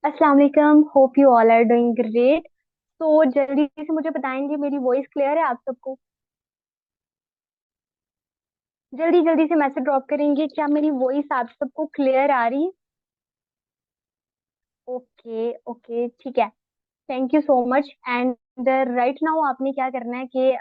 अस्सलाम वालेकुम। Hope you all are doing great. तो जल्दी से मुझे बताएंगे, मेरी वॉइस क्लियर है आप सबको? जल्दी जल्दी से मैसेज ड्रॉप करेंगे, क्या मेरी वॉइस आप सबको क्लियर आ रही है? ओके ओके, ठीक है। Thank you so much. And right now आपने क्या करना है कि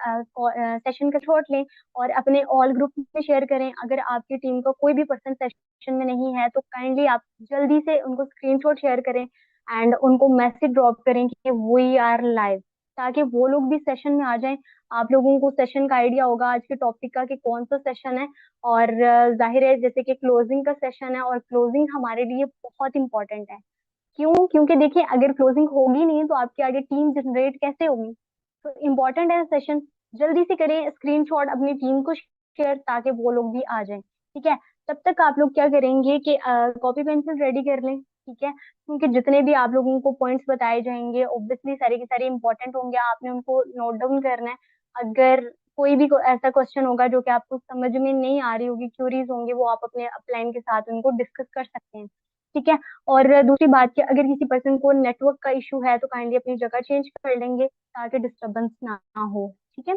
सेशन का शॉट लें और अपने ऑल ग्रुप में शेयर करें। अगर आपकी टीम का कोई भी पर्सन सेशन में नहीं है तो काइंडली आप जल्दी से उनको स्क्रीनशॉट शेयर करें एंड उनको मैसेज ड्रॉप करें कि वी आर लाइव, ताकि वो लोग भी सेशन में आ जाएं। आप लोगों को सेशन का आइडिया होगा आज के टॉपिक का कि कौन सा सेशन है। और जाहिर है जैसे कि क्लोजिंग का सेशन है, और क्लोजिंग हमारे लिए बहुत इंपॉर्टेंट है। क्यों? क्योंकि देखिए, अगर क्लोजिंग होगी नहीं तो आपकी आगे टीम जनरेट कैसे होगी? तो इम्पोर्टेंट है सेशन। जल्दी से करें स्क्रीनशॉट अपनी टीम को शेयर, ताकि वो लोग भी आ जाएं। ठीक है। तब तक आप लोग क्या करेंगे कि कॉपी पेंसिल रेडी कर लें। ठीक है, क्योंकि जितने भी आप लोगों को पॉइंट्स बताए जाएंगे ऑब्वियसली सारे के सारे इंपॉर्टेंट होंगे, आपने उनको नोट डाउन करना है। अगर कोई भी ऐसा क्वेश्चन होगा जो कि आपको समझ में नहीं आ रही होगी, क्यूरीज होंगे, वो आप अपने अपलाइन के साथ उनको डिस्कस कर सकते हैं। ठीक है। और दूसरी बात कि अगर किसी पर्सन को नेटवर्क का इशू है तो काइंडली अपनी जगह चेंज कर लेंगे, ताकि डिस्टरबेंस ना हो। ठीक है।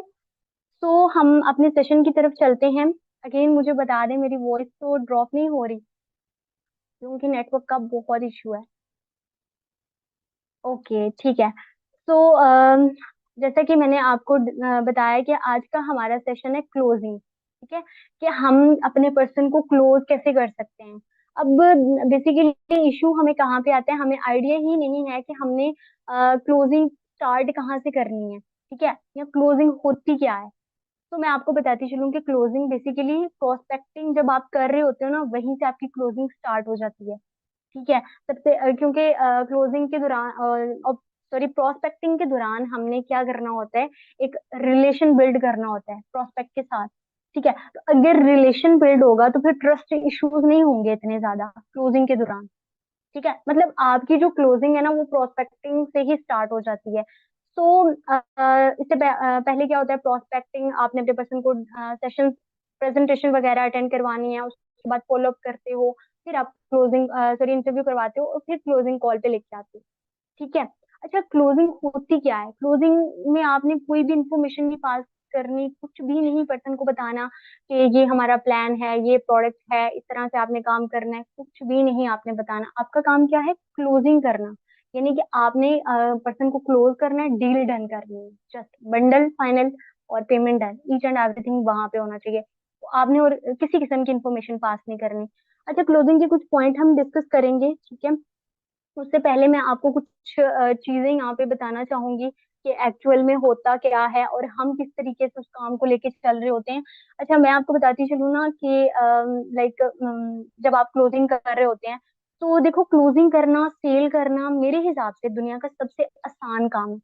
तो हम अपने सेशन की तरफ चलते हैं। अगेन मुझे बता दें, मेरी वॉइस तो ड्रॉप नहीं हो रही? क्योंकि नेटवर्क का बहुत इशू है। ओके, ठीक है। तो जैसा कि मैंने आपको बताया कि आज का हमारा सेशन है क्लोजिंग। ठीक है, कि हम अपने पर्सन को क्लोज कैसे कर सकते हैं। अब बेसिकली इशू हमें कहाँ पे आता है, हमें आइडिया ही नहीं है कि हमने क्लोजिंग स्टार्ट कहाँ से करनी है। ठीक है, या क्लोजिंग होती क्या है। तो मैं आपको बताती चलूं कि क्लोजिंग बेसिकली प्रोस्पेक्टिंग जब आप कर रहे होते हो ना, वहीं से आपकी क्लोजिंग स्टार्ट हो जाती है। ठीक है। सबसे क्योंकि क्लोजिंग के दौरान, सॉरी, प्रोस्पेक्टिंग के दौरान हमने क्या करना होता है, एक रिलेशन बिल्ड करना होता है प्रोस्पेक्ट के साथ। ठीक है, तो अगर रिलेशन बिल्ड होगा तो फिर ट्रस्ट इश्यूज नहीं होंगे इतने ज्यादा क्लोजिंग के दौरान। ठीक है, मतलब आपकी जो क्लोजिंग है ना वो प्रोस्पेक्टिंग से ही स्टार्ट हो जाती है। तो इससे पहले क्या होता है, प्रोस्पेक्टिंग आपने अपने पर्सन को सेशन प्रेजेंटेशन वगैरह अटेंड करवानी है, उसके बाद फॉलो अप करते हो, फिर आप क्लोजिंग सॉरी इंटरव्यू करवाते हो और फिर क्लोजिंग कॉल पे लेके आते हो। ठीक है। अच्छा, क्लोजिंग होती क्या है? क्लोजिंग में आपने कोई भी इंफॉर्मेशन नहीं पास करनी, कुछ भी नहीं पर्सन को बताना कि ये हमारा प्लान है, ये प्रोडक्ट है, इस तरह से आपने काम करना है, कुछ भी नहीं आपने बताना। आपका काम क्या है? क्लोजिंग करना। यानी कि आपने पर्सन को क्लोज करना है, डील डन करनी है, जस्ट बंडल फाइनल और payment done, each and everything वहां पे होना चाहिए। तो आपने और किसी किस्म की इंफॉर्मेशन पास नहीं करनी। अच्छा, क्लोजिंग के कुछ पॉइंट हम डिस्कस करेंगे। ठीक है। उससे पहले मैं आपको कुछ चीजें यहाँ पे बताना चाहूंगी कि एक्चुअल में होता क्या है और हम किस तरीके से उस काम को लेके चल रहे होते हैं। अच्छा, मैं आपको बताती चलूँ ना कि लाइक जब आप क्लोजिंग कर रहे होते हैं, तो देखो, क्लोजिंग करना, सेल करना मेरे हिसाब से दुनिया का सबसे आसान काम है।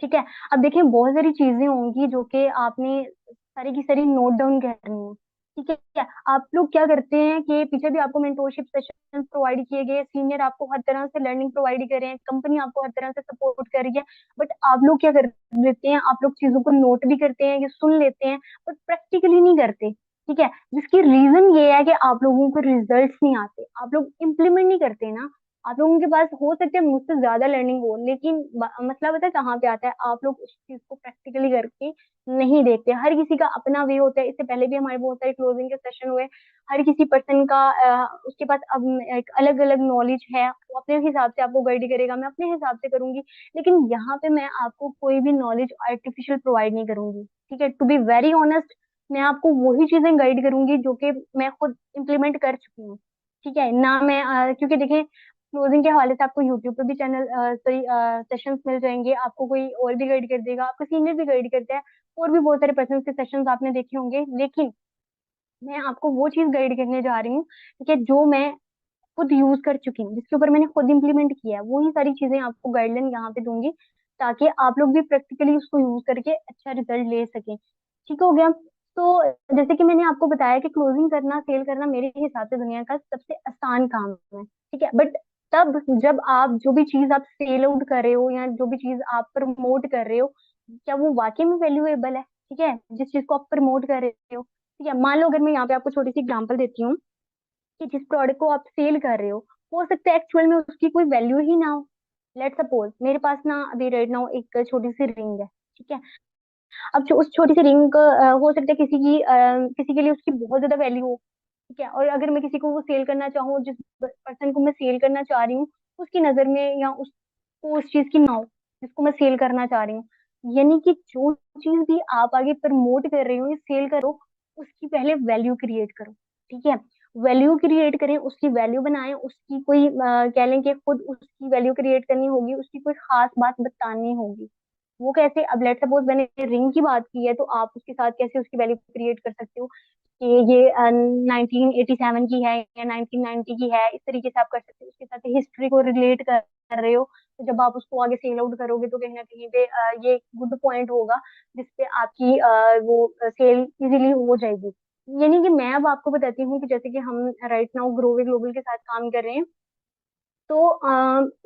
ठीक है। अब देखिए, बहुत सारी चीजें होंगी जो कि आपने सारी की सारी नोट डाउन करनी है। ठीक है। आप लोग क्या करते हैं कि पीछे भी आपको मेंटोरशिप सेशन प्रोवाइड किए गए, सीनियर आपको हर तरह से लर्निंग प्रोवाइड कर रहे हैं, कंपनी आपको हर तरह से सपोर्ट कर रही है। बट आप लोग क्या कर देते हैं, आप लोग चीजों को नोट भी करते हैं, ये सुन लेते हैं, बट प्रैक्टिकली नहीं करते। ठीक है, जिसकी रीजन ये है कि आप लोगों को रिजल्ट्स नहीं आते, आप लोग इम्प्लीमेंट नहीं करते ना। आप लोगों के पास हो सकता है मुझसे ज्यादा लर्निंग हो, लेकिन मसला पता है कहाँ पे आता है, आप लोग उस चीज को प्रैक्टिकली करके नहीं देखते। हर किसी का अपना वे होता है, इससे पहले भी हमारे बहुत सारे क्लोजिंग के सेशन हुए। हर किसी पर्सन का उसके पास अब एक अलग अलग नॉलेज है, वो अपने हिसाब से आपको गाइड करेगा, मैं अपने हिसाब से करूंगी। लेकिन यहाँ पे मैं आपको कोई भी नॉलेज आर्टिफिशियल प्रोवाइड नहीं करूंगी। ठीक है, टू बी वेरी ऑनेस्ट, मैं आपको वही चीजें गाइड करूंगी जो कि मैं खुद इम्प्लीमेंट कर चुकी हूँ। ठीक है ना। मैं क्योंकि देखिए, क्लोजिंग के हवाले से आपको यूट्यूब पे भी चैनल सॉरी सेशंस मिल जाएंगे, आपको कोई और भी गाइड कर देगा, आपका सीनियर भी गाइड करता है, और भी बहुत सारे पर्सन के सेशंस आपने देखे होंगे। लेकिन मैं आपको वो चीज गाइड करने जा रही हूँ कि जो मैं खुद यूज कर चुकी हूँ, जिसके ऊपर मैंने खुद इंप्लीमेंट किया है, वही सारी चीजें आपको गाइडलाइन यहाँ पे दूंगी, ताकि आप लोग भी प्रैक्टिकली उसको यूज करके अच्छा रिजल्ट ले सकें। ठीक हो गया। तो जैसे कि मैंने आपको बताया कि क्लोजिंग करना, सेल करना मेरे हिसाब से दुनिया का सबसे आसान काम है। ठीक है, बट तब जब आप जो भी चीज आप सेल आउट कर रहे हो या जो भी चीज आप प्रमोट कर रहे हो, क्या वो वाकई में वैल्यूएबल है? ठीक है, जिस चीज को आप प्रमोट कर रहे हो। ठीक है, मान लो अगर मैं यहाँ पे आपको छोटी सी एग्जांपल देती हूँ कि जिस प्रोडक्ट को आप सेल कर रहे हो, हो सकता है एक्चुअल में उसकी कोई वैल्यू ही ना हो। लेट सपोज मेरे पास ना अभी राइट नाउ एक छोटी सी रिंग है, ठीक है। अब जो उस छोटी सी रिंग हो सकता है किसी के लिए उसकी बहुत ज्यादा वैल्यू हो, ठीक है। और अगर मैं किसी को वो सेल करना चाहूँ, जिस पर्सन को मैं सेल करना चाह रही हूँ, उसकी नजर में या उसको उस चीज की ना हो जिसको मैं सेल करना चाह रही हूँ। यानी कि जो चीज भी आप आगे प्रमोट कर रही हो या सेल करो, उसकी पहले वैल्यू क्रिएट करो, ठीक है। वैल्यू क्रिएट करें, उसकी वैल्यू बनाएं, उसकी कोई कह लें कि खुद उसकी वैल्यू क्रिएट करनी होगी, उसकी कोई खास बात बतानी होगी। वो कैसे? अब लेट सपोज मैंने रिंग की बात की है, तो आप उसके साथ कैसे उसकी वैल्यू क्रिएट कर सकते हो कि ये 1987 की है या 1990 की है, इस तरीके से आप कर सकते हो। उसके साथ हिस्ट्री को रिलेट कर रहे हो, तो जब आप उसको आगे सेल आउट करोगे तो कहीं ना कहीं पे ये गुड पॉइंट होगा जिसपे आपकी वो सेल इजीली हो जाएगी। यानी कि मैं अब आपको बताती हूँ कि जैसे कि हम राइट नाउ ग्रोवे ग्लोबल के साथ काम कर रहे हैं। तो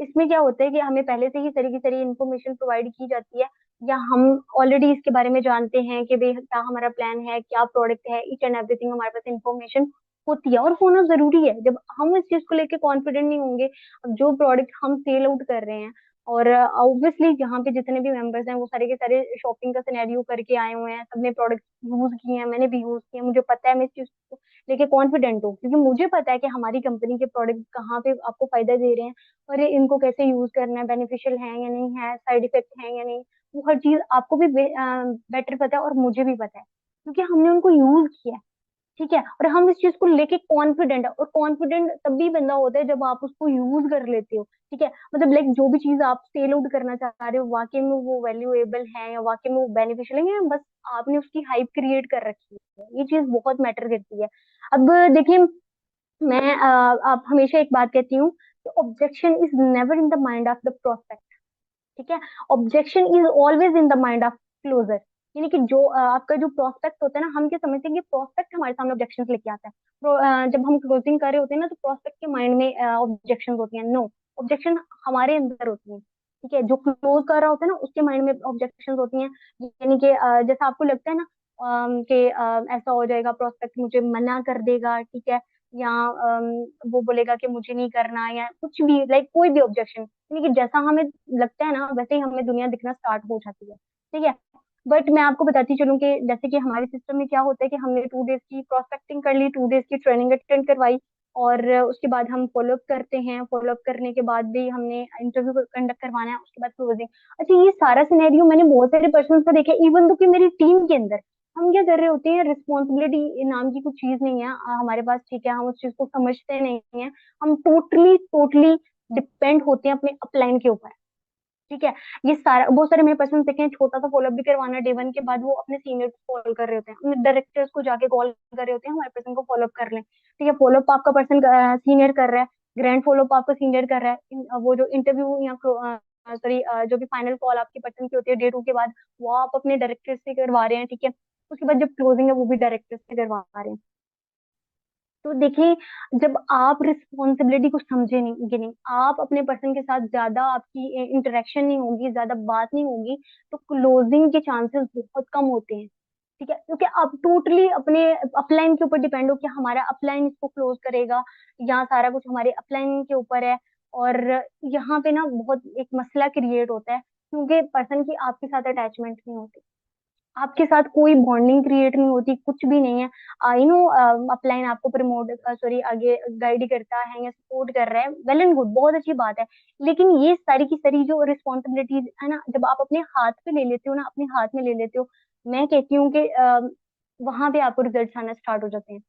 इसमें क्या होता है कि हमें पहले से ही सारी की सारी इन्फॉर्मेशन प्रोवाइड की जाती है, या हम ऑलरेडी इसके बारे में जानते हैं कि भाई क्या हमारा प्लान है, क्या प्रोडक्ट है, ईच एंड एवरीथिंग हमारे पास इन्फॉर्मेशन होती है। और होना जरूरी है, जब हम इस चीज को लेके कॉन्फिडेंट नहीं होंगे। अब जो प्रोडक्ट हम सेल आउट कर रहे हैं, और ऑब्वियसली यहाँ पे जितने भी मेंबर्स हैं वो सारे के सारे शॉपिंग का सिनेरियो करके आए हुए हैं, सबने प्रोडक्ट यूज किए हैं, मैंने भी यूज किए हैं, मुझे पता है मैं इस चीज लेके कॉन्फिडेंट हूँ, क्योंकि मुझे पता है कि हमारी कंपनी के प्रोडक्ट कहाँ पे आपको फायदा दे रहे हैं, और ये इनको कैसे यूज करना है, बेनिफिशियल है या नहीं है, साइड इफेक्ट है या नहीं। वो हर चीज आपको भी बेटर पता है और मुझे भी पता है, क्योंकि हमने उनको यूज किया है, ठीक है। और हम इस चीज को लेके कॉन्फिडेंट है, और कॉन्फिडेंट तभी बंदा होता है जब आप उसको यूज कर लेते हो, ठीक है। मतलब लाइक जो भी चीज आप सेल आउट करना चाह रहे हो वाकई में वो वैल्यूएबल है या वाकई में वो बेनिफिशियल है, या बस आपने उसकी हाइप क्रिएट कर रखी है, ये चीज बहुत मैटर करती है। अब देखिए, मैं आप हमेशा एक बात कहती हूँ, objection is never in the mind of the prospect, ठीक है। Objection is always in the mind of closure. यानी कि जो आपका जो प्रोस्पेक्ट होता है ना, हम क्या समझते हैं कि प्रोस्पेक्ट हमारे सामने ऑब्जेक्शन लेके आता है। जब हम क्लोजिंग कर रहे होते हैं ना, तो प्रोस्पेक्ट के माइंड में ऑब्जेक्शन होती है। नो, ऑब्जेक्शन हमारे अंदर होती है, ठीक है। जो क्लोज कर रहा होता है ना, उसके माइंड में ऑब्जेक्शन होती हैं। यानी कि जैसा आपको लगता है ना कि ऐसा हो जाएगा, प्रोस्पेक्ट मुझे मना कर देगा, ठीक है, या वो बोलेगा कि मुझे नहीं करना, या कुछ भी, लाइक कोई भी ऑब्जेक्शन, यानी कि जैसा हमें लगता है ना वैसे ही हमें दुनिया दिखना स्टार्ट हो जाती है, ठीक है। बट मैं आपको बताती चलूं कि जैसे कि हमारे सिस्टम में क्या होता है कि हमने 2 डेज की प्रोस्पेक्टिंग कर ली, 2 डेज की ट्रेनिंग अटेंड करवाई, और उसके बाद हम फॉलोअप करते हैं। फॉलोअप करने के बाद भी हमने इंटरव्यू कंडक्ट करवाना है, उसके बाद क्लोजिंग। अच्छा, ये सारा सिनेरियो मैंने बहुत सारे पर्सन को देखा, इवन तो कि मेरी टीम के अंदर हम क्या कर रहे होते हैं, रिस्पॉन्सिबिलिटी नाम की कुछ चीज नहीं है हमारे पास, ठीक है। हम उस चीज को समझते नहीं है, हम टोटली टोटली डिपेंड होते हैं अपने अपलाइन के ऊपर, ठीक है। ये सारा बहुत सारे मेरे पर्सन देखे हैं, छोटा सा फॉलोअप भी करवाना डे 1 के बाद, वो अपने सीनियर को कॉल कर रहे होते हैं, अपने डायरेक्टर्स को जाके कॉल कर रहे होते हैं, हमारे पर्सन को फॉलोअप कर लें, ठीक है। फॉलोअप आपका पर्सन सीनियर कर रहा है, ग्रैंड फॉलोअप आपका सीनियर कर रहा है, वो जो इंटरव्यू या सॉरी जो भी फाइनल कॉल आपकी पर्सन की होती है डे 2 के बाद, वो आप अपने डायरेक्टर से करवा रहे हैं, ठीक है। उसके बाद जब क्लोजिंग है वो भी डायरेक्टर से करवा रहे हैं। तो देखिए, जब आप रिस्पॉन्सिबिलिटी को समझे नहीं, नहीं आप अपने पर्सन के साथ ज्यादा आपकी इंटरेक्शन नहीं होगी, ज्यादा बात नहीं होगी, तो क्लोजिंग के चांसेस बहुत कम होते हैं, ठीक है। क्योंकि आप टोटली अपने अपलाइन के ऊपर डिपेंड हो कि हमारा अपलाइन इसको क्लोज करेगा, या सारा कुछ हमारे अपलाइन के ऊपर है। और यहाँ पे ना बहुत एक मसला क्रिएट होता है, क्योंकि पर्सन की आपके साथ अटैचमेंट नहीं होती, आपके साथ कोई बॉन्डिंग क्रिएट नहीं होती, कुछ भी नहीं है। आई नो अपलाइन आपको प्रमोट सॉरी आगे गाइड करता है या सपोर्ट कर रहा है, वेल एंड गुड, बहुत अच्छी बात है। लेकिन ये सारी की सारी जो रिस्पॉन्सिबिलिटीज है ना, जब आप अपने हाथ पे ले लेते हो ना, अपने हाथ में ले लेते हो, मैं कहती हूँ कि वहां पे आपको रिजल्ट आना स्टार्ट हो जाते हैं,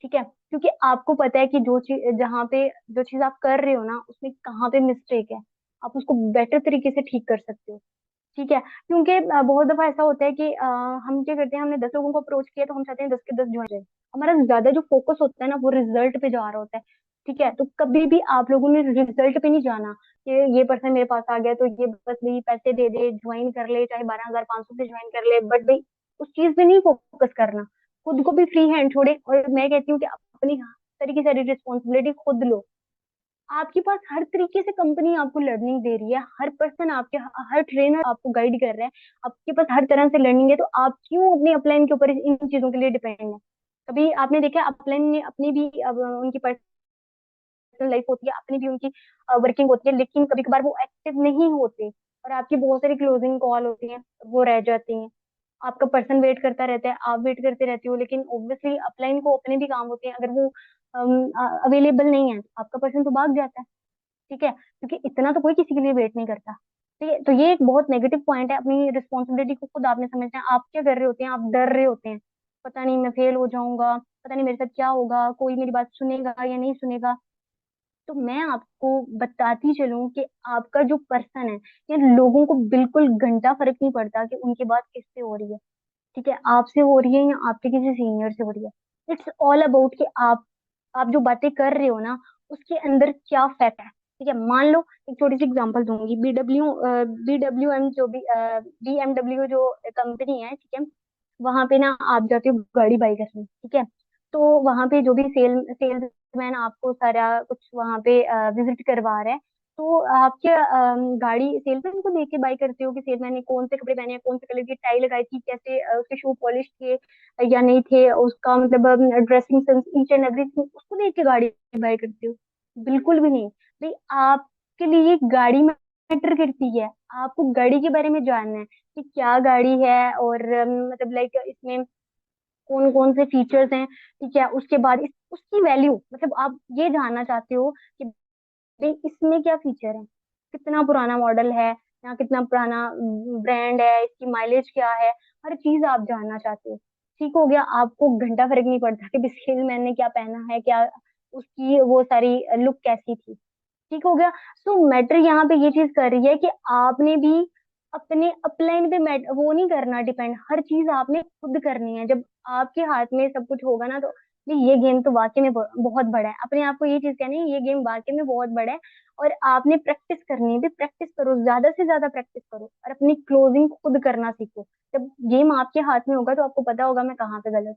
ठीक है। क्योंकि आपको पता है कि जो चीज जहाँ पे जो चीज आप कर रहे हो ना, उसमें कहाँ पे मिस्टेक है, आप उसको बेटर तरीके से ठीक कर सकते हो, ठीक है। क्योंकि बहुत दफा ऐसा होता है कि हम क्या करते हैं, हमने 10 लोगों को अप्रोच किया तो हम चाहते हैं 10 के 10 ज्वाइन जाए, हमारा ज्यादा जो फोकस होता है ना वो रिजल्ट पे जा रहा होता है, ठीक है। तो कभी भी आप लोगों ने रिजल्ट पे नहीं जाना कि ये पर्सन मेरे पास आ गया तो ये बस भाई पैसे दे दे ज्वाइन कर ले, चाहे 12,500 से ज्वाइन कर ले, बट भाई उस चीज पे नहीं फोकस करना। खुद को भी फ्री हैंड छोड़े, और मैं कहती हूँ कि अपनी तरीके से रिस्पॉन्सिबिलिटी खुद लो। आपके पास हर तरीके से कंपनी आपको लर्निंग दे रही है, हर पर्सन आपके, हर ट्रेनर आपको गाइड कर रहा है, आपके पास हर तरह से लर्निंग है, तो आप क्यों अपने अपलाइन के ऊपर इन चीजों के लिए डिपेंड है? कभी आपने देखा अपलाइन ने अपनी भी अब उनकी पर्सनल लाइफ होती है, अपनी भी उनकी वर्किंग होती है, लेकिन कभी कभार वो एक्टिव नहीं होते और आपकी बहुत सारी क्लोजिंग कॉल होती हैं, वो रह जाती हैं। आपका पर्सन वेट करता रहता है, आप वेट करते रहते हो, लेकिन ऑब्वियसली अपलाइन को अपने भी काम होते हैं, अगर वो अवेलेबल नहीं है तो आपका पर्सन तो भाग जाता है। ठीक है, क्योंकि इतना तो कोई किसी के लिए वेट नहीं करता। ठीक है, तो ये एक बहुत नेगेटिव पॉइंट है, अपनी रिस्पॉन्सिबिलिटी को खुद आपने समझना है। आप क्या कर रहे होते हैं, आप डर रहे होते हैं, पता नहीं मैं फेल हो जाऊंगा, पता नहीं मेरे साथ क्या होगा, कोई मेरी बात सुनेगा या नहीं सुनेगा। तो मैं आपको बताती चलूं कि आपका जो पर्सन है, ये लोगों को बिल्कुल घंटा फर्क नहीं पड़ता कि उनकी बात किससे हो रही है। ठीक है, आपसे हो रही है या आपके किसी सीनियर से हो रही है। इट्स ऑल अबाउट कि आप जो बातें कर रहे हो ना, उसके अंदर क्या फैक्ट है। ठीक है, मान लो, एक छोटी सी एग्जांपल दूंगी। BWM जो भी BMW जो कंपनी है, ठीक है, वहां पे ना आप जाते हो गाड़ी बाई करने। ठीक है, तो वहां पे जो भी सेल्समैन आपको सारा कुछ वहां पे विजिट करवा रहा है, तो आप क्या गाड़ी सेल्समैन को देख के बाई करते हो कि सेल्समैन ने कौन से कपड़े पहने हैं, कौन से कलर की टाई लगाई थी, कैसे उसके शू पॉलिश थे या नहीं थे, उसका मतलब dressing sense, each and everything उसको देख के गाड़ी बाई करते हो? बिल्कुल भी नहीं भाई। आपके लिए गाड़ी मैटर करती है, आपको गाड़ी के बारे में जानना है कि क्या गाड़ी है, और मतलब लाइक इसमें कौन कौन से फीचर्स हैं। ठीक है, उसके बाद उसकी वैल्यू, मतलब आप ये जानना चाहते हो कि भाई इसमें क्या फीचर है, कितना पुराना मॉडल है या कितना पुराना ब्रांड है, इसकी माइलेज क्या है, हर चीज आप जानना चाहते हो। ठीक हो गया, आपको घंटा फर्क नहीं पड़ता कि सेल्समैन ने क्या पहना है, क्या उसकी वो सारी लुक कैसी थी। ठीक हो गया। सो मैटर यहाँ पे ये चीज कर रही है कि आपने भी अपने अपलाइन पे वो नहीं करना डिपेंड, हर चीज आपने खुद करनी है। जब आपके हाथ में सब कुछ होगा ना, तो भी ये गेम तो वाकई में बहुत बड़ा है। अपने आप को ये चीज कहनी है, ये गेम वाकई में बहुत बड़ा है, और आपने प्रैक्टिस करनी है भी, प्रैक्टिस करो, ज्यादा से ज्यादा प्रैक्टिस करो, और अपनी क्लोजिंग खुद करना सीखो। जब गेम आपके हाथ में होगा तो आपको पता होगा मैं कहाँ पे गलत हूँ।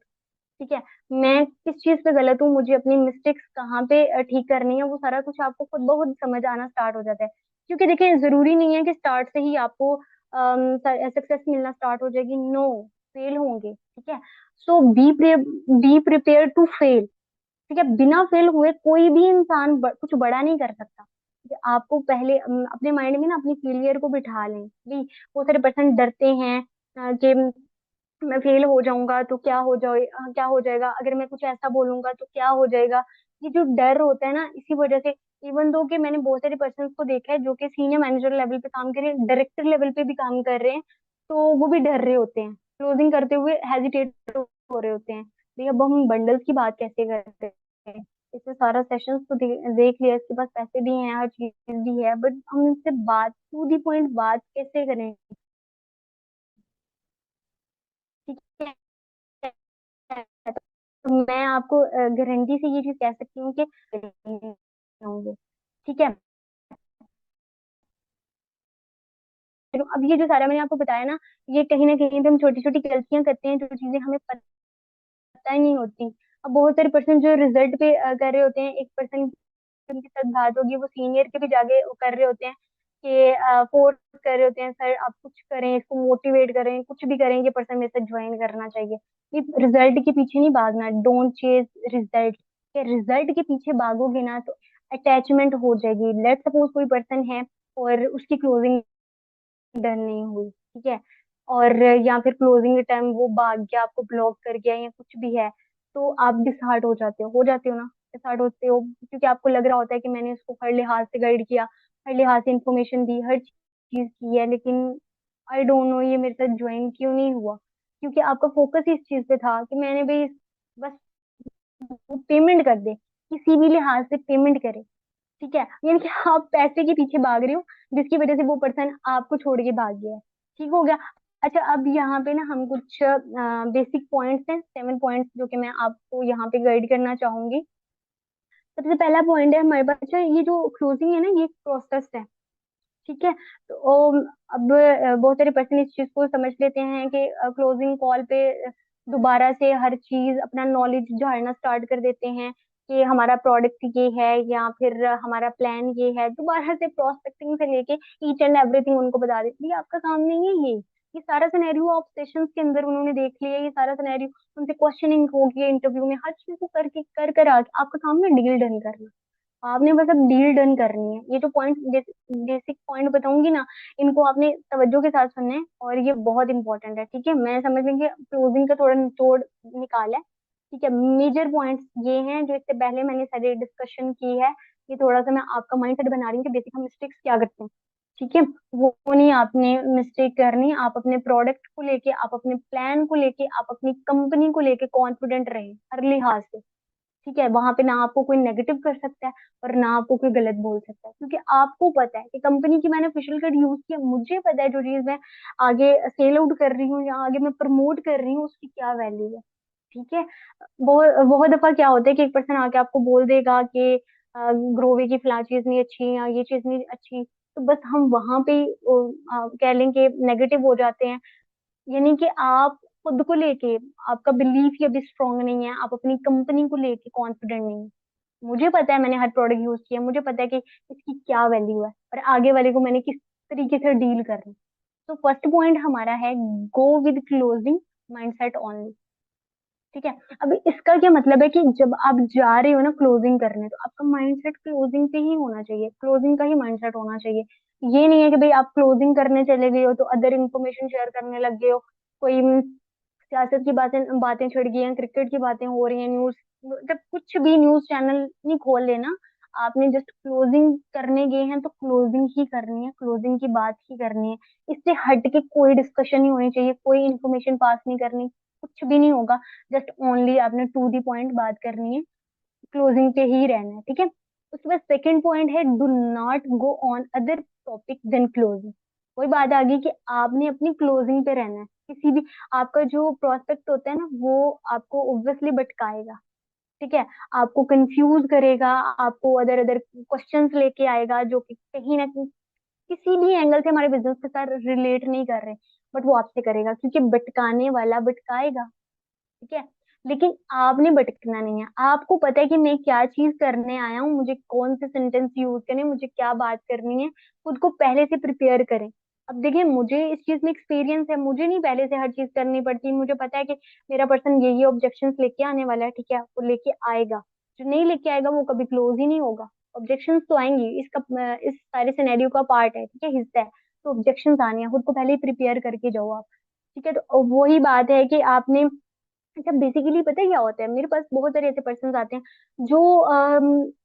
ठीक है, मैं किस चीज पे गलत हूँ, मुझे अपनी मिस्टेक्स कहाँ पे ठीक करनी है, वो सारा कुछ आपको खुद ब खुद समझ आना स्टार्ट हो जाता है। क्योंकि देखिए, जरूरी नहीं है कि स्टार्ट से ही आपको सक्सेस मिलना स्टार्ट हो जाएगी। नो, फेल होंगे। ठीक है, सो बी प्रिपेयर टू फेल। ठीक है, बिना फेल हुए कोई भी इंसान कुछ बड़ा नहीं कर सकता। ठीक है, आपको पहले अपने माइंड में ना अपनी फेलियर को बिठा लें भी। बहुत सारे पर्सन डरते हैं कि मैं फेल हो जाऊंगा तो क्या हो जाएगा, अगर मैं कुछ ऐसा बोलूंगा तो क्या हो जाएगा। ये जो डर होता है ना, इसी वजह से, इवन दो कि मैंने बहुत सारे पर्सन को देखा है जो कि सीनियर मैनेजर लेवल पे काम कर रहे हैं, डायरेक्टर लेवल पे भी काम कर रहे हैं, तो वो भी डर रहे होते हैं, क्लोजिंग करते हुए हेजिटेट हो रहे होते हैं। भैया, अब हम बंडल्स की बात कैसे करते हैं, इसमें सारा सेशंस तो देख लिया, इसके पास पैसे भी हैं, हर चीज भी है, बट हम इससे बात टू दी पॉइंट बात कैसे करें। ठीक है, तो मैं आपको गारंटी से ये चीज कह सकती हूँ कि होंगे। ठीक है, तो अब ये जो सारा मैंने आपको बताया ना, ये कहीं ना कहीं पे हम छोटी छोटी गलतियां करते हैं, जो चीजें हमें पता ही नहीं होती। अब बहुत सारे पर्सन जो रिजल्ट पे कर रहे होते हैं, एक पर्सन उनके साथ बात होगी, वो सीनियर के भी जाके वो कर रहे होते हैं कि फोर्स कर रहे होते हैं, सर आप कुछ करें, इसको मोटिवेट करें, कुछ भी करें, ये पर्सन मेरे साथ ज्वाइन करना चाहिए। ये रिजल्ट के पीछे नहीं भागना, डोंट चेज रिजल्ट। के रिजल्ट के पीछे भागोगे ना तो अटैचमेंट हो जाएगी। लेट सपोज कोई पर्सन है और उसकी क्लोजिंग डन नहीं हुई, ठीक है, और या फिर क्लोजिंग टाइम वो भाग गया, आपको ब्लॉक कर गया या कुछ भी है, तो आप डिसहार्ट हो जाते हो ना, डिसहार्ट होते हो, क्योंकि आपको लग रहा होता है कि मैंने उसको हर लिहाज से गाइड किया, हर लिहाज से इंफॉर्मेशन दी, हर चीज की है, लेकिन आई डोंट नो ये मेरे साथ ज्वाइन क्यों नहीं हुआ। क्योंकि आपका फोकस इस चीज पे था कि मैंने भी बस वो पेमेंट कर दे, किसी भी लिहाज से पेमेंट करे। ठीक है, यानी कि आप पैसे के पीछे भाग रहे हो, जिसकी वजह से वो पर्सन आपको छोड़ के भाग गया है। ठीक हो गया। अच्छा, अब यहाँ पे ना हम कुछ बेसिक पॉइंट्स हैं, 7 पॉइंट्स, जो कि मैं आपको यहाँ पे गाइड करना चाहूंगी। सबसे पहला पॉइंट है हमारे पास, अच्छा ये जो क्लोजिंग है ना, ये एक प्रोसेस है। ठीक है, तो अब बहुत सारे पर्सन इस चीज को समझ लेते हैं कि क्लोजिंग कॉल पे दोबारा से हर चीज अपना नॉलेज झाड़ना स्टार्ट कर देते हैं कि हमारा प्रोडक्ट ये है या फिर हमारा प्लान ये है, दोबारा से प्रोस्पेक्टिंग से लेके ईच एंड एवरीथिंग उनको बता देती है। ये आपका काम नहीं है। ये सारा सिनेरियो आप सेशंस के अंदर उन्होंने देख लिया, ये सारा सिनेरियो उनसे क्वेश्चनिंग होगी इंटरव्यू में, हर चीज को करके कर कर आके आपका काम है डील डन करना। आपने बस अब डील डन करनी है। ये जो पॉइंट, बेसिक पॉइंट बताऊंगी ना, इनको आपने तवज्जो के साथ सुनना है, और ये बहुत इंपॉर्टेंट है, ठीक है। मैं समझ रही हूँ कि क्लोजिंग का थोड़ा निचोड़ निकाला है, ठीक है। मेजर पॉइंट्स ये हैं जो इससे पहले मैंने सारी डिस्कशन की है। ये थोड़ा सा मैं आपका माइंडसेट बना रही हूँ कि बेसिक हम मिस्टेक्स क्या करते हैं, ठीक है। वो नहीं आपने मिस्टेक करनी। आप अपने प्रोडक्ट को लेके, आप अपने प्लान को लेके, आप अपनी कंपनी को लेके कॉन्फिडेंट रहे हर लिहाज से, ठीक है। वहां पे ना आपको कोई नेगेटिव कर सकता है और ना आपको कोई गलत बोल सकता है, क्योंकि आपको पता है कि कंपनी की मैंने ऑफिशियल कार्ड यूज किया, मुझे पता है जो चीज मैं आगे सेल आउट कर रही हूँ या आगे मैं प्रमोट कर रही हूँ उसकी क्या वैल्यू है, ठीक है। बहुत दफा क्या होता है कि एक पर्सन आके आपको बोल देगा कि ग्रोवे की फला चीज नहीं अच्छी या ये चीज नहीं अच्छी, तो बस हम वहां पे ही, कह लें कि नेगेटिव हो जाते हैं। यानी कि आप खुद को लेके, आपका बिलीफ ही अभी स्ट्रांग नहीं है, आप अपनी कंपनी को लेके कॉन्फिडेंट नहीं है। मुझे पता है मैंने हर प्रोडक्ट यूज किया, मुझे पता है कि इसकी क्या वैल्यू है और आगे वाले को मैंने किस तरीके से डील करना। तो फर्स्ट पॉइंट हमारा है, go with closing mindset only, ठीक है। अब इसका क्या मतलब है कि जब आप जा रहे हो ना क्लोजिंग करने, तो आपका माइंडसेट क्लोजिंग पे ही होना चाहिए, क्लोजिंग का ही माइंडसेट होना चाहिए। ये नहीं है कि भाई आप क्लोजिंग करने चले गए हो तो अदर इंफॉर्मेशन शेयर करने लग गए हो, कोई सियासत की बातें बातें छिड़ गई हैं, क्रिकेट की बातें हो रही हैं, न्यूज, जब कुछ भी न्यूज चैनल नहीं खोल लेना। आपने जस्ट क्लोजिंग करने गए हैं तो क्लोजिंग ही करनी है, क्लोजिंग की बात ही करनी है। इससे हट के कोई डिस्कशन नहीं होनी चाहिए, कोई इन्फॉर्मेशन पास नहीं करनी, कुछ भी नहीं होगा। जस्ट ओनली आपने टू दी पॉइंट बात करनी है, क्लोजिंग पे ही रहना है, ठीक है। उसके बाद सेकंड पॉइंट है, do not go on other topic than closing. वही बात आ गई कि आपने अपनी क्लोजिंग पे रहना है। किसी भी, आपका जो प्रोस्पेक्ट होता है ना, वो आपको ऑब्वियसली भटकाएगा, ठीक है। आपको कंफ्यूज करेगा, आपको अदर अदर क्वेश्चंस लेके आएगा जो कि कहीं ना कहीं किसी भी एंगल से हमारे बिजनेस के साथ रिलेट नहीं कर रहे, बट वो आपसे करेगा, क्योंकि भटकाने वाला भटकाएगा, ठीक है। लेकिन आपने भटकना नहीं है, आपको पता है कि मैं क्या चीज करने आया हूँ, मुझे कौन से सेंटेंस यूज करने हैं, मुझे क्या बात करनी है। खुद को पहले से प्रिपेयर करें। अब देखिए, मुझे इस चीज में एक्सपीरियंस है, मुझे नहीं पहले से हर चीज करनी पड़ती, मुझे पता है कि मेरा पर्सन ये ऑब्जेक्शंस लेके आने वाला है, ठीक है, वो लेके आएगा। जो नहीं लेके आएगा वो कभी क्लोज ही नहीं होगा। ऑब्जेक्शंस तो आएंगी, इसका इस सारे सिनेरियो का पार्ट है, ठीक है, हिस्सा है। तो ऑब्जेक्शंस आने हैं, खुद को पहले ही प्रिपेयर करके जाओ आप, ठीक है। तो वही बात है कि आपने, अच्छा बेसिकली पता है क्या होता है, मेरे पास बहुत सारे ऐसे पर्सन आते हैं जो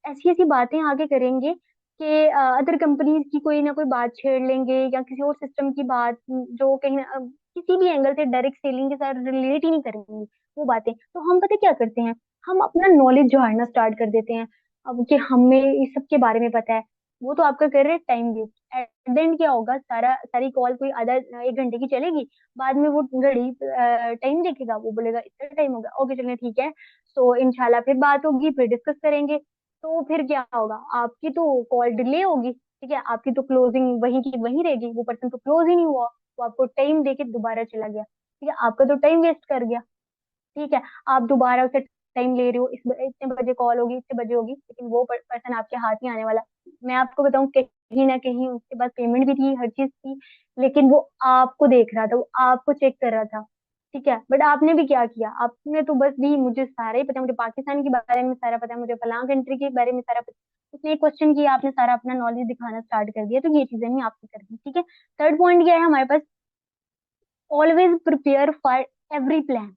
ऐसी ऐसी बातें आगे करेंगे कि अदर कंपनीज की कोई ना कोई बात छेड़ लेंगे या किसी और सिस्टम की बात, जो कहीं ना किसी भी एंगल से डायरेक्ट सेलिंग के साथ रिलेट ही नहीं करेंगे वो बातें। तो हम पता है क्या करते हैं, हम अपना नॉलेज झाड़ना स्टार्ट कर देते हैं। अब कि हमें इस सब के बारे में पता है, वो तो आपका कर रहे हैं time waste. At the end क्या होगा, सारी कॉल कोई आधा एक घंटे की चलेगी, बाद में वो घड़ी टाइम देखेगा, वो बोलेगा इतना टाइम होगा, ओके चलिए ठीक है। सो इंशाल्लाह फिर बात होगी, फिर डिस्कस करेंगे। तो फिर क्या होगा, आपकी तो कॉल डिले होगी, ठीक है, आपकी तो क्लोजिंग वहीं की वहीं रहेगी, वो पर्सन तो क्लोज ही नहीं हुआ, वो आपको टाइम देके दोबारा चला गया, ठीक है, आपका तो टाइम वेस्ट कर गया, ठीक है। आप दोबारा उसे टाइम ले रहे हो, इतने बजे कॉल होगी, इतने बजे होगी, लेकिन वो पर्सन आपके हाथ नहीं आने वाला। मैं आपको बताऊं, कहीं ना कहीं उसके पास पेमेंट भी थी, हर चीज थी, लेकिन वो आपको देख रहा था, वो आपको चेक कर रहा था, ठीक है। बट आपने भी क्या किया, आपने तो बस भी, मुझे सारा ही पता है, मुझे पाकिस्तान के बारे में सारा पता है, मुझे फलां कंट्री के बारे में सारा पता है, उसने एक क्वेश्चन किया, आपने सारा अपना नॉलेज दिखाना स्टार्ट कर दिया। तो ये चीजें नहीं आपने करनी, ठीक है। थर्ड पॉइंट क्या है हमारे पास, always prepare for every plan,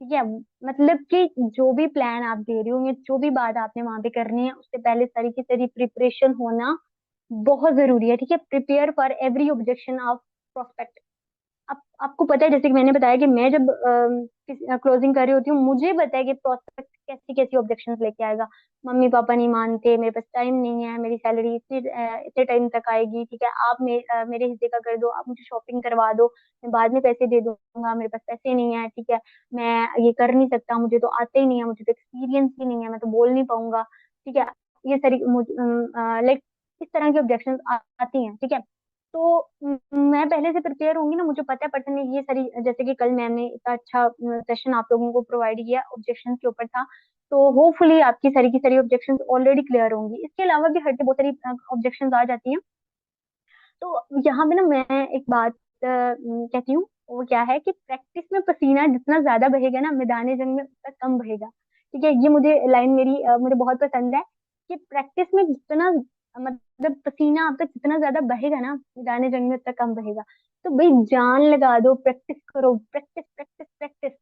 ठीक है। मतलब कि जो भी प्लान आप दे रहे हो या जो भी बात आपने वहां पे करनी है, उससे पहले सारी की सारी प्रिपरेशन होना बहुत जरूरी है, ठीक है। Prepare for every objection of prospect. आपको पता है, जैसे कि मैंने बताया कि मैं जब क्लोजिंग कर रही होती हूँ, मुझे पता है कि प्रोस्पेक्ट कैसी कैसी ऑब्जेक्शंस लेके आएगा। मम्मी पापा नहीं मानते, मेरे पास टाइम नहीं है, मेरी सैलरी इतने टाइम तक आएगी, ठीक है, आप मेरे हिस्से का कर दो, आप मुझे शॉपिंग करवा दो, मैं बाद में पैसे दे दूंगा, मेरे पास पैसे नहीं है, ठीक है, मैं ये कर नहीं सकता, मुझे तो आते ही नहीं है, मुझे तो एक्सपीरियंस ही नहीं है, मैं तो बोल नहीं पाऊंगा, ठीक है। ये सारी लाइक इस तरह की ऑब्जेक्शंस आती हैं, ठीक है। तो मैं पहले से प्रिपेयर होंगी ना, मुझे पता है पता नहीं ये सारी, जैसे कि कल मैम ने इतना अच्छा सेशन आप लोगों को प्रोवाइड किया ऑब्जेक्शन के ऊपर था, तो होपफुली आपकी सारी की सारी ऑब्जेक्शंस ऑलरेडी क्लियर होंगी। इसके अलावा भी हट के बहुत सारी ऑब्जेक्शंस आ जाती हैं। तो यहाँ पे ना मैं एक बात कहती हूँ, वो क्या है कि प्रैक्टिस में पसीना जितना ज्यादा बहेगा ना, मैदान जंग में उतना कम बहेगा, ठीक है। ये मुझे लाइन मेरी मुझे बहुत पसंद है कि प्रैक्टिस में जितना मतलब पसीना आपका जितना ज्यादा बहेगा ना, मैदान जंग में उतना कम बहेगा। तो भाई जान लगा दो, प्रैक्टिस करो, प्रैक्टिस प्रैक्टिस प्रैक्टिस,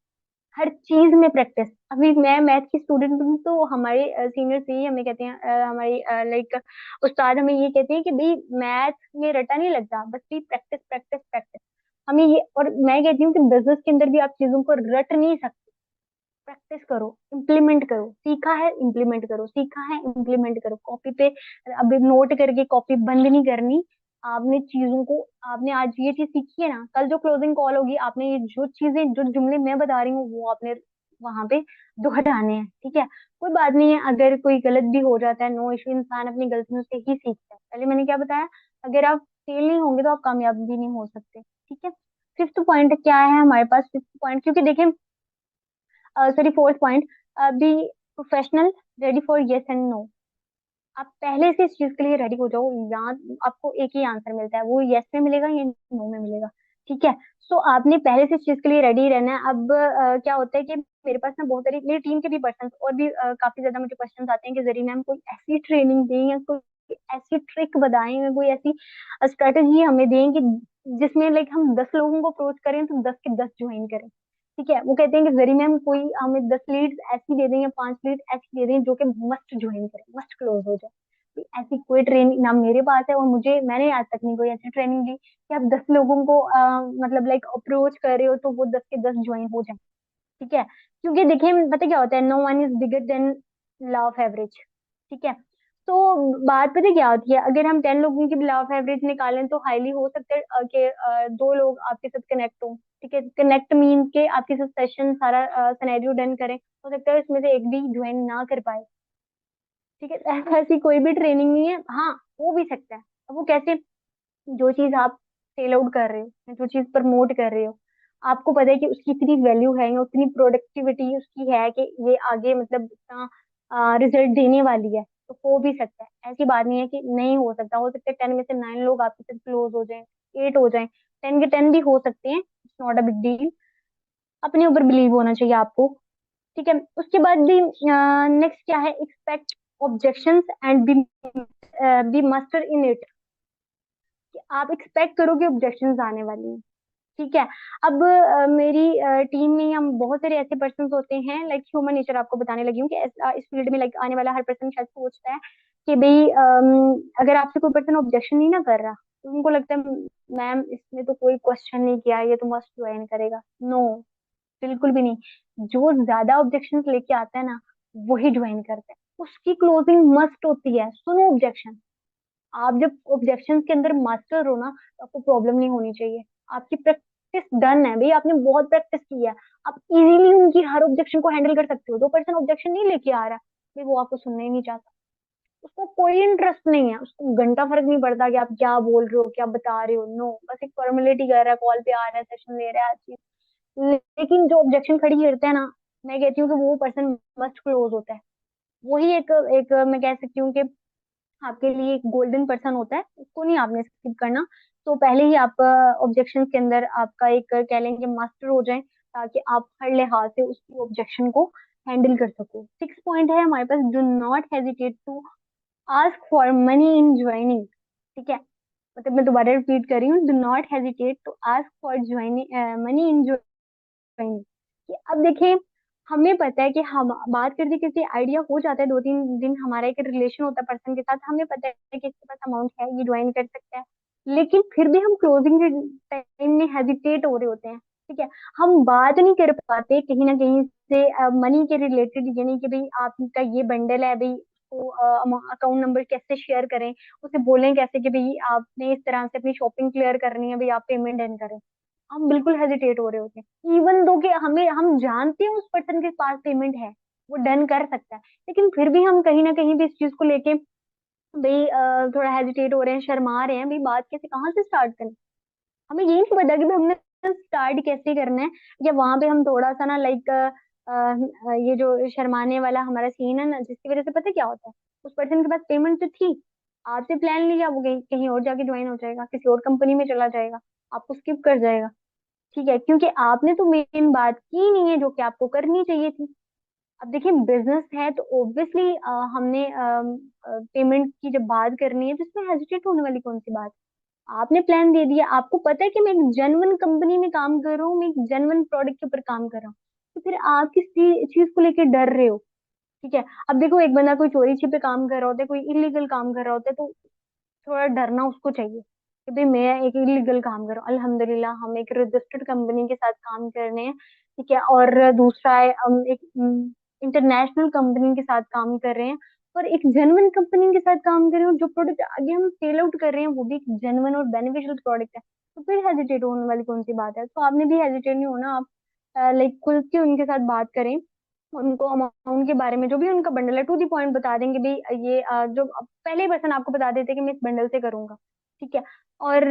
हर चीज में प्रैक्टिस। अभी मैं मैथ की स्टूडेंट हूँ, तो हमारे सीनियर से ही हमें कहते हैं, हमारी लाइक उस्ताद हमें ये कहते हैं कि भाई मैथ में रटा नहीं लगता, बस भी प्रैक्टिस प्रैक्टिस प्रैक्टिस। हमें ये, और मैं कहती हूँ कि बिजनेस के अंदर भी आप चीजों को रट नहीं सकते। प्रैक्टिस करो, इम्प्लीमेंट करो, सीखा है इम्प्लीमेंट करो, सीखा है इम्प्लीमेंट करो, कॉपी पे अभी नोट करके कॉपी बंद नहीं करनी। आपने चीजों को, आपने आज ये चीज सीखी है ना, कल जो क्लोजिंग कॉल होगी, आपने ये जो चीजें, जो जुमले मैं बता रही हूँ, वो आपने वहां पे दोहराने हैं, ठीक है। कोई बात नहीं है अगर कोई गलत भी हो जाता है, नो इशू, इंसान अपनी गलतियों से ही सीखता है। पहले मैंने क्या बताया, अगर आप फेल नहीं होंगे तो आप कामयाब भी नहीं हो सकते, ठीक है। फिफ्थ पॉइंट क्या है हमारे पास, फिफ्थ पॉइंट, क्योंकि देखिए, sorry, fourth point, be professional, ready for yes and no. आप पहले से इस चीज के लिए रेडी हो जाओ, यहाँ आपको एक ही आंसर मिलता है, वो यस में मिलेगा या नो में मिलेगा, ठीक है। सो आपने पहले से इस चीज के लिए रेडी रहना है। अब क्या होता है कि मेरे पास ना बहुत सारी, मेरी टीम के भी पर्सन और भी काफी ज्यादा मुझे क्वेश्चन आते हैं कि जरिए मैम कोई ऐसी ट्रेनिंग दें या कोई ऐसी ट्रिक बताएं या कोई ऐसी स्ट्रेटेजी हमें दें कि जिसमें लाइक हम 10 लोगों को अप्रोच करें तो 10 के 10 ज्वाइन करें, ठीक है। वो कहते हैं कि जरी मैम कोई हमें 10 लीड्स ऐसी दे दें या 5 लीड ऐसी दे दें जो कि मस्ट ज्वाइन करें, मस्ट क्लोज हो जाए। तो ऐसी कोई ट्रेनिंग ना मेरे पास है, और मैंने आज तक नहीं कोई ऐसी ट्रेनिंग ली कि आप 10 लोगों को मतलब लाइक अप्रोच कर रहे हो तो वो 10 के 10 ज्वाइन हो जाए, ठीक है। क्योंकि देखिए पता क्या होता है, no one is bigger than law of average, ठीक है। तो बात पता क्या होती है, अगर हम 10 लोगों की लॉ ऑफ एवरेज निकालें तो हाईली हो सकता है कि 2 लोग आपके साथ कनेक्ट हो, ठीक है। कनेक्ट मीन के आपके साथ सेशन सारा सिनेरियो डन करें, हो सकता है इसमें से एक भी ज्वाइन ना कर पाए, ठीक है। ऐसी कोई भी ट्रेनिंग नहीं है, हाँ हो भी सकता है। अब वो कैसे, जो चीज आप सेल आउट कर रहे हो, जो चीज प्रमोट कर रहे हो, आपको पता है कि उसकी इतनी वैल्यू है या उतनी प्रोडक्टिविटी उसकी है कि ये आगे मतलब इतना रिजल्ट देने वाली है, तो हो भी सकता है। ऐसी बात नहीं है कि नहीं हो सकता, हो सकता है 10 में से 9 लोग आपके साथ क्लोज हो जाएं, 8 हो जाएं, 10 के 10 भी हो सकते हैं, it's not a big deal. अपने ऊपर बिलीव होना चाहिए आपको, ठीक है। उसके बाद भी नेक्स्ट क्या है, expect objections and be master in it, कि आप एक्सपेक्ट करो कि ऑब्जेक्शंस आने वाली हैं, ठीक है। अब मेरी टीम में हम बहुत सारे ऐसे पर्सन होते हैं, लाइक ह्यूमन नेचर आपको बताने लगी हूँ कि इस फील्ड में लाइक आने वाला हर पर्सन शायद सोचता है कि भाई अगर आपसे कोई पर्सन ऑब्जेक्शन नहीं ना कर रहा, तो उनको लगता है मैम इसने तो कोई क्वेश्चन नहीं किया, ये तो मस्ट ज्वाइन करेगा। नो, बिल्कुल भी नहीं। जो ज्यादा ऑब्जेक्शन लेके आता है ना, वही ज्वाइन करता है, उसकी क्लोजिंग मस्ट होती है। सुनो ऑब्जेक्शन, आप जब ऑब्जेक्शन के अंदर मास्टर हो ना, तो आपको प्रॉब्लम नहीं होनी चाहिए। आपकी प्रैक्टिस डन है भाई, आपने बहुत प्रैक्टिस की है, आप इजीली उनकी हर ऑब्जेक्शन को हैंडल कर सकते हो। जो पर्सन ऑब्जेक्शन नहीं लेके आ रहा भाई, वो आपको सुनना ही नहीं चाहता, उसको कोई इंटरेस्ट नहीं है, उसको घंटा फर्क नहीं पड़ता कि आप क्या बोल रहे हो, क्या बता रहे हो। नो, बस एक फॉर्मेलिटी कर रहा है, कॉल पे आ रहा है, सेशन ले रहा है, हर चीज। लेकिन जो ऑब्जेक्शन खड़ी करते हैं ना, मैं कहती हूँ कि वो पर्सन मस्ट क्लोज होता है। वही एक एक मैं कह सकती हूँ कि आपके लिए एक गोल्डन पर्सन होता है, उसको नहीं आपने स्किप करना। तो पहले ही आप ऑब्जेक्शन के अंदर आपका एक कह लेंगे मास्टर हो जाए, ताकि आप हर लिहाज से उसकी ऑब्जेक्शन को हैंडल कर सको। सिक्स पॉइंट है हमारे पास, do not hesitate to ask for money in joining, ठीक है। मतलब मैं दोबारा रिपीट कर रही हूँ, do not hesitate to ask for joining money in joining. कि अब देखिए, हमें पता है कि हम बात करते करते आइडिया हो जाता है, 2 3 दिन हमारा एक रिलेशन होता है पर्सन के साथ, हमें पता है कि इसके पास अमाउंट है, ये ज्वाइन कर सकता है। लेकिन फिर भी हम क्लोजिंग के टाइम में हेजिटेट हो रहे होते हैं, ठीक है। हम बात नहीं कर पाते कहीं ना कहीं से मनी के रिलेटेड, यानी कि भाई आपका ये बंडल है भाई, तो अकाउंट नंबर कैसे शेयर करें, उसे बोलें कैसे कि भाई आपने इस तरह से अपनी शॉपिंग क्लियर करनी है, भाई आप पेमेंट डन करें। हम बिल्कुल हेजिटेट हो रहे होते हैं, इवन दो कि हमें, हम जानते हैं उस पर्सन के पास पेमेंट है, वो डन कर सकता है, लेकिन फिर भी हम कहीं ना कहीं भी इस चीज को लेके भाई थोड़ा हेजिटेट हो रहे हैं, शर्मा रहे हैं, भाई बात कैसे, कहाँ से स्टार्ट करें। हमें यही नहीं पता कि भाई हमने स्टार्ट कैसे करना है। या वहां पे हम थोड़ा सा ना लाइक ये जो शर्माने वाला हमारा सीन है ना, जिसकी वजह से पता क्या होता है, उस पर्सन के पास पेमेंट तो थी, आपसे प्लान लिया, वो कहीं कहीं और जाके ज्वाइन हो जाएगा, किसी और कंपनी में चला जाएगा, आपको स्किप कर जाएगा, ठीक है। क्योंकि आपने तो मेन बात की नहीं है जो कि आपको करनी चाहिए थी। अब देखिए बिजनेस है तो ऑब्वियसली हमने पेमेंट की जब बात करनी है तो इसमें हेजिटेट होने वाली कौन सी बात। आपने प्लान दे दिया, आपको पता है कि मैं एक जेन्युइन कंपनी में काम कर रहा हूँ, मैं एक जेन्युइन प्रोडक्ट के ऊपर काम कर रहा हूँ, तो फिर आप किस चीज को लेकर डर रहे हो। ठीक है, अब देखो एक बंदा कोई चोरी छिपे काम कर रहा होता है, कोई इलीगल काम कर रहा होता है, तो थोड़ा डरना उसको चाहिए कि भाई मैं एक इलीगल काम कर रहा हूँ, अल्हम्दुलिल्लाह हम एक रजिस्टर्ड कंपनी के साथ काम कर रहे हैं। ठीक है, और दूसरा है हम एक इंटरनेशनल कंपनी के साथ काम कर रहे हैं, और एक जेन्युइन कंपनी के साथ काम कर रहे हो, जो प्रोडक्ट आगे हम सेल आउट कर रहे हैं वो भी एक जेन्युइन और बेनिफिशियल प्रोडक्ट है, तो फिर हेजिटेट होने वाली कौन सी बात है। तो आपने भी हेजिटेट नहीं होना, आप लाइक खुल के उनके साथ बात करें, उनको अमाउंट के बारे में जो भी उनका बंडल है टू दी पॉइंट बता देंगे भाई ये जो पहले पर्सन आपको बता देते कि मैं इस बंडल से करूंगा। ठीक है, और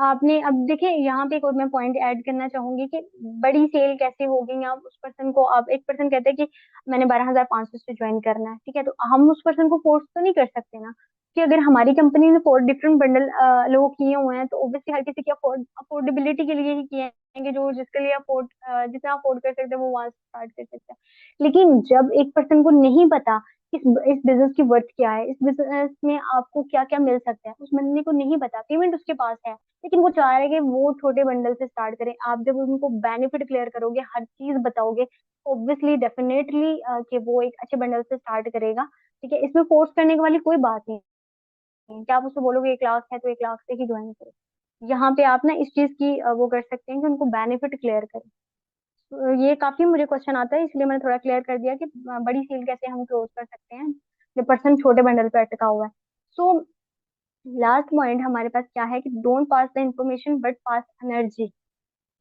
आपने अब देखिए यहाँ पे एक और मैं पॉइंट ऐड करना चाहूंगी कि बड़ी सेल कैसे होगी। आप उस पर्सन को, आप एक पर्सन कहते हैं कि मैंने 12,500 से ज्वाइन करना है, ठीक है, तो हम उस पर्सन को फोर्स तो नहीं कर सकते ना, कि अगर हमारी कंपनी ने 4 डिफरेंट बंडल लोग किए हुए हैं तो ऑब्वियसली हर किसी की अफोर्डेबिलिटी के लिए ही किए हैं, कि जो जिसके लिए अफोर्ड जितना अफोर्ड कर सकते हैं वो वहां स्टार्ट कर सकते हैं। लेकिन जब एक पर्सन को नहीं पता इस बिजनेस की वर्थ क्या है, इस बिजनेस में आपको क्या क्या मिल सकता है, उस बंदे को नहीं पता, पेमेंट उसके पास है लेकिन वो चाह रहा है कि वो छोटे बंडल से स्टार्ट करें, आप जब उनको बेनिफिट क्लियर करोगे, हर चीज बताओगे, ऑब्वियसली डेफिनेटली कि वो एक अच्छे बंडल से स्टार्ट करेगा। ठीक है, इसमें फोर्स करने वाली कोई बात नहीं है कि आप उसको बोलोगे 1 लाख है तो 1 लाख से ही ज्वाइन करो। यहाँ पे आप ना इस चीज की वो कर सकते हैं कि उनको बेनिफिट क्लियर करें। तो ये काफी मुझे क्वेश्चन आता है, इसलिए मैंने थोड़ा क्लियर कर दिया कि बड़ी सेल कैसे हम क्लोज कर सकते हैं जब पर्सन छोटे बंडल पे अटका हुआ है। सो लास्ट पॉइंट हमारे पास क्या है कि don't pass the information but pass energy.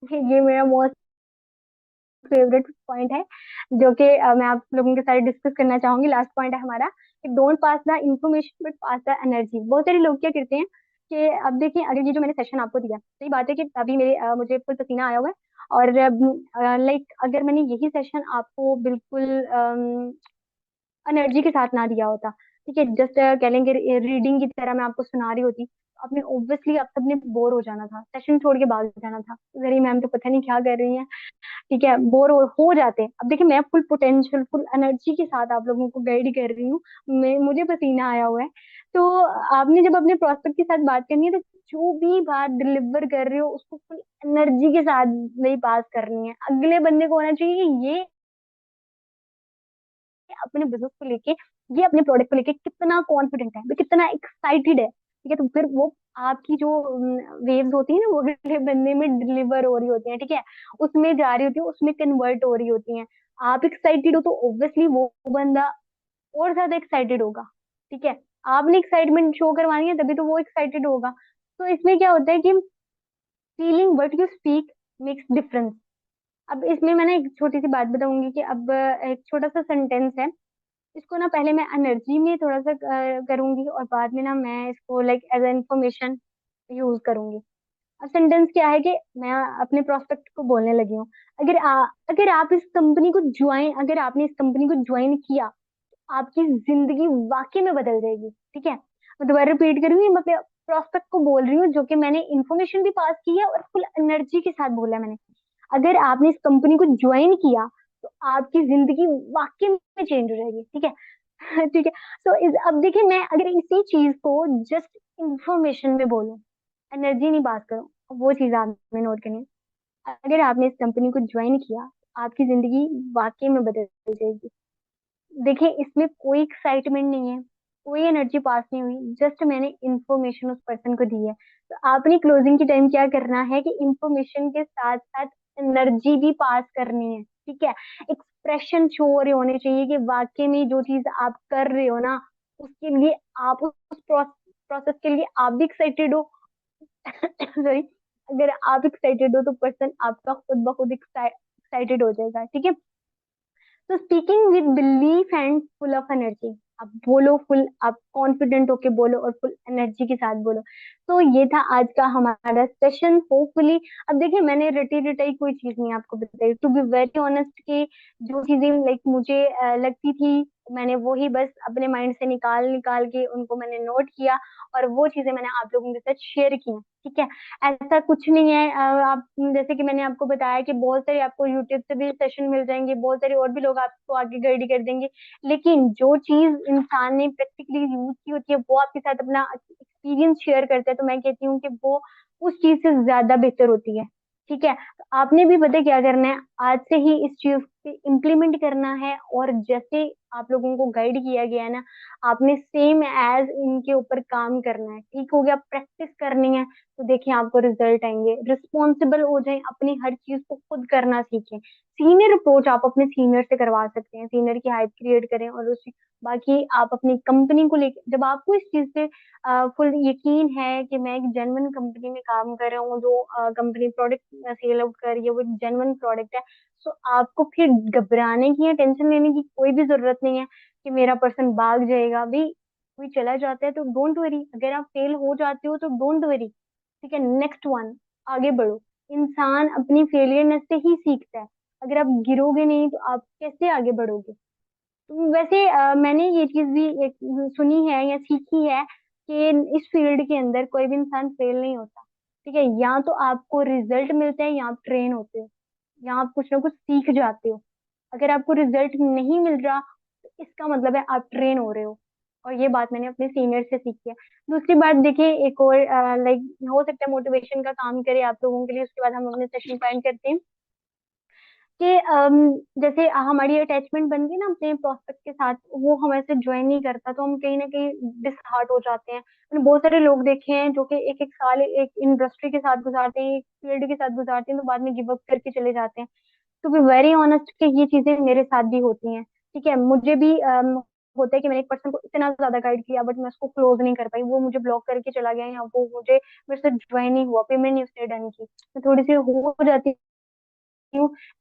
ये मेरा मोस्ट फेवरेट पॉइंट है, जो कि मैं आप लोगों के साथ डिस्कस करना चाहूंगी। लास्ट पॉइंट है हमारा कि don't pass the information but pass the energy. बहुत सारे लोग क्या करते हैं कि अब देखिए, अगर ये जो मैंने सेशन आपको दिया, सही बात है कि अभी मुझे फुल पसीना आया हुआ है, और लाइक अगर मैंने यही सेशन आपको बिल्कुल एनर्जी के साथ ना दिया होता, ठीक है, जस्ट कह लेंगे रीडिंग की तरह मैं आपको सुना रही होती, तो आपने ऑब्वियसली आप सबने बोर हो जाना था, सेशन छोड़ के भाग जाना था, अरे मैम तो पता नहीं क्या कर रही हैं। ठीक है, बोर हो जाते हैं। अब देखिए मैं फुल पोटेंशियल फुल एनर्जी के साथ आप लोगों को गाइड कर रही हूँ, मैं मुझे पसीना आया हुआ है। तो आपने जब अपने प्रोस्पेक्ट के साथ बात करनी है तो जो भी बात डिलीवर कर रहे हो उसको फुल एनर्जी के साथ नहीं पास करनी है, अगले बंदे को होना चाहिए कि ये अपने बिजनेस को लेके, ये अपने प्रोडक्ट को लेके कितना कॉन्फिडेंट है, वो कितना एक्साइटेड है। ठीक है, तो फिर वो आपकी जो वेव्स होती है ना वो अगले बंदे में डिलीवर हो रही होती है, ठीक है, उसमें जा रही होती है, उसमें कन्वर्ट हो रही होती है। आप एक्साइटेड हो तो ऑब्वियसली वो बंदा और ज्यादा एक्साइटेड होगा। ठीक है, आपने एक्साइटमेंट शो करवानी है तभी तो वो एक्साइटेड होगा। तो इसमें क्या होता है कि feeling what you speak makes difference. अब इसमें मैंने एक छोटी सी बात बताऊंगी कि अब एक छोटा सा सेंटेंस है, इसको ना पहले मैं एनर्जी में थोड़ा सा करूंगी और बाद में ना मैं इसको लाइक एज इंफॉर्मेशन यूज करूंगी। अब सेंटेंस क्या है कि मैं अपने प्रोस्पेक्ट को बोलने लगी हूँ, अगर आप इस कंपनी को ज्वाइन अगर आपने इस कंपनी को ज्वाइन किया तो आपकी जिंदगी वाकई में बदल जाएगी। ठीक है, मैं दोबारा रिपीट करूंगी, मैं अपने प्रोस्पेक्ट को बोल रही हूँ जो कि मैंने इन्फॉर्मेशन भी पास की है और फुल एनर्जी के साथ बोला है मैंने। अगर आपने इस कंपनी को ज्वाइन किया तो आपकी जिंदगी वाकई में चेंज हो जाएगी। ठीक है ठीक है, तो अब देखिए मैं अगर इसी चीज को जस्ट इंफॉर्मेशन में बोलूं, एनर्जी नहीं बात करूं, वो चीज आपने नोट करनी है। अगर आपने इस कंपनी को ज्वाइन किया तो आपकी जिंदगी वाकई में बदल जाएगी। देखिए इसमें कोई एक्साइटमेंट नहीं है, कोई एनर्जी पास नहीं हुई, जस्ट मैंने इंफॉर्मेशन उस पर्सन को दी है। तो आपने क्लोजिंग के टाइम क्या करना है कि इंफॉर्मेशन के साथ साथ एनर्जी भी पास करनी है। ठीक है, एक्सप्रेशन शो हो रहे होने चाहिए कि वाकई में जो चीज आप कर रहे हो ना, उसके लिए आप उस प्रोसेस के लिए आप भी एक्साइटेड हो सॉरी, अगर आप एक्साइटेड हो तो पर्सन आपका खुद ब खुद एक्साइटेड हो जाएगा। ठीक है, तो speaking with belief and full of energy, आप बोलो फुल, आप कॉन्फिडेंट होके बोलो और फुल एनर्जी के साथ बोलो। तो ये था आज का हमारा सेशन होपफुली। अब देखिए मैंने रटी रटाई कोई चीज नहीं आपको बताई, टू बी वेरी ऑनेस्ट कि जो चीजें लाइक मुझे लगती थी मैंने वो ही बस अपने माइंड से निकाल निकाल के उनको मैंने नोट किया, और वो चीजें मैंने आप लोगों के साथ शेयर की हैं, ठीक है। ऐसा कुछ नहीं है, आप जैसे कि मैंने आपको बताया कि बहुत सारे आपको यूट्यूब से भी सेशन मिल जाएंगे, बहुत सारे और भी लोग आपको आगे गाइड कर देंगे, लेकिन जो चीज इंसान ने प्रैक्टिकली यूज की होती है वो आपके साथ अपना एक्सपीरियंस शेयर करता है, तो मैं कहती हूँ कि वो उस चीज से ज्यादा बेहतर होती है, ठीक है। तो आपने भी पता है क्या करना है, आज से ही इस चीज पे इम्प्लीमेंट करना है, और जैसे आप लोगों को गाइड किया गया है ना, आपने सेम एज इनके ऊपर काम करना है, ठीक हो गया, प्रैक्टिस करनी है, तो देखिए आपको रिजल्ट आएंगे। रिस्पॉन्सिबल हो जाए, अपनी हर चीज को खुद करना सीखें। सीनियर अप्रोच आप अपने सीनियर से करवा सकते हैं, सीनियर की हाइप क्रिएट करें, और उस बाकी आप अपनी कंपनी को लेकर, जब आपको इस चीज से फुल यकीन है कि मैं एक जेन्युइन कंपनी में काम कर रहा हूँ, जो कंपनी प्रोडक्ट सेल आउट कर रही है वो एक जेन्युइन प्रोडक्ट है, तो आपको फिर घबराने की या टेंशन लेने की कोई भी जरूरत नहीं है कि मेरा पर्सन भाग जाएगा भाई। कोई चला जाता है तो डोंट वरी, अगर आप फेल हो जाते हो तो डोंट वरी, ठीक है, नेक्स्ट वन, आगे बढ़ो। इंसान अपनी फेलियरनेस से ही सीखता है, अगर आप गिरोगे नहीं तो आप कैसे आगे बढ़ोगे। वैसे मैंने ये चीज भी एक सुनी है या सीखी है कि इस फील्ड के अंदर कोई भी इंसान फेल नहीं होता, ठीक है। या तो आपको रिजल्ट मिलता है या आप ट्रेन होते हो, या आप कुछ ना कुछ सीख जाते हो। अगर आपको रिजल्ट नहीं मिल रहा तो इसका मतलब है आप ट्रेन हो रहे हो, और ये बात मैंने अपने सीनियर से सीखी है। दूसरी बात देखिए, एक और लाइक हो सकता है मोटिवेशन का काम करे आप लोगों के लिए, उसके बाद हम अपने सेशन पॉइंट करते हैं कि जैसे हमारी अटैचमेंट बन गई ना अपने प्रोस्पेक्ट के साथ, वो हमारे से ज्वाइन नहीं करता तो हम कहीं ना कहीं डिसहार्ट हो जाते हैं। मैंने बहुत सारे लोग देखे हैं जो कि एक एक साल एक इंडस्ट्री के साथ गुजारते हैं, एक फील्ड के साथ गुजारते हैं, तो बाद में गिव अप करके चले जाते हैं। टू बी वेरी ऑनेस्ट कि ये चीजें मेरे साथ भी होती हैं, ठीक है। मुझे भी होता है कि मैंने एक पर्सन को इतना ज्यादा गाइड किया बट मैं उसको क्लोज नहीं कर पाई, वो मुझे ब्लॉक करके चला गया, या वो मुझे मेरे से ज्वाइन नहीं हुआ, पेमेंट नहीं उसने डन की, मैं थोड़ी सी हो जाती हूँ।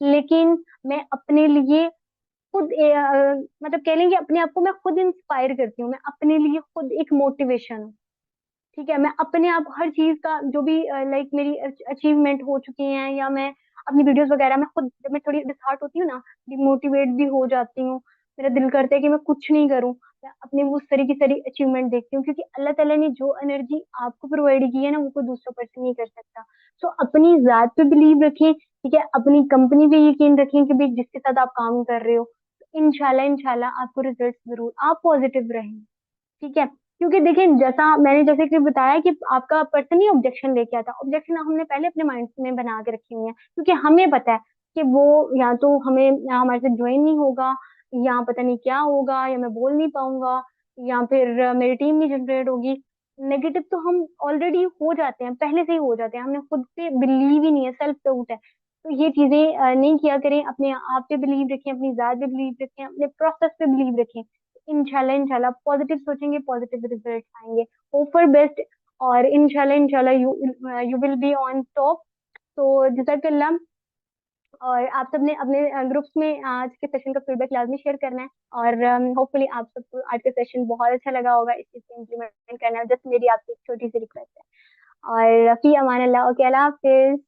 लेकिन मैं अपने लिए खुद मतलब कह लेंगे अपने आप को मैं खुद इंस्पायर करती हूँ, मैं अपने लिए खुद एक मोटिवेशन हूँ, ठीक है। मैं अपने आप हर चीज का जो भी लाइक मेरी अचीवमेंट हो चुकी हैं, या मैं अपनी वीडियोस वगैरह में खुद, जब मैं थोड़ी डिसहार्ट होती हूँ ना, डिमोटिवेट भी हो जाती हूँ, मेरा दिल करता है कि मैं कुछ नहीं करूँ, मैं अपनी वो सारी की सारी अचीवमेंट देखती हूँ, क्योंकि अल्लाह ताला ने जो एनर्जी आपको प्रोवाइड की है ना वो कोई दूसरा पर्सन नहीं कर सकता। सो अपनी जात पे बिलीव रखें, ठीक है, अपनी कंपनी पे यकीन रखें कि भाई जिसके साथ आप काम कर रहे हो, इंशाल्लाह इंशाल्लाह आपको रिजल्ट जरूर, आप पॉजिटिव रहें, ठीक है। क्योंकि देखिए जैसा मैंने जैसे कि बताया कि आपका पर्सन ही ऑब्जेक्शन लेके आता, ऑब्जेक्शन हमने पहले अपने माइंड में बना के रखी हुई है, क्योंकि हमें पता है कि वो या तो हमें हमारे से ज्वाइन नहीं होगा, या पता नहीं क्या होगा, या मैं बोल नहीं पाऊंगा, या फिर मेरी टीम नहीं जनरेट होगी। नेगेटिव तो हम ऑलरेडी हो जाते हैं, पहले से ही हो जाते हैं, हमने खुद पे बिलीव ही नहीं है, सेल्फ डाउट है। तो ये चीजें नहीं किया करें, अपने आप पे बिलीव रखें, अपनी जात पे बिलीव रखें, अपने प्रोसेस पे बिलीव रखें। इंशाल्लाह इंशाल्लाह पॉजिटिव सोचेंगे, पॉजिटिव रिजल्ट आएंगे। होप फॉर बेस्ट, और इंशाल्लाह इंशाल्लाह you you will be on top. तो जज़ाकल्लाह। और आप सबने अपने ग्रुप्स में आज के सेशन का फीडबैक लाजमी शेयर करना है, और होपफुली आप सबको आज का सेशन बहुत अच्छा लगा होगा, इस चीज को इम्प्लीमेंट करना है, जस्ट मेरी आपसे एक छोटी सी रिक्वेस्ट है। और फी अमान अल्लाह, ओके, अल्लाह हाफिज।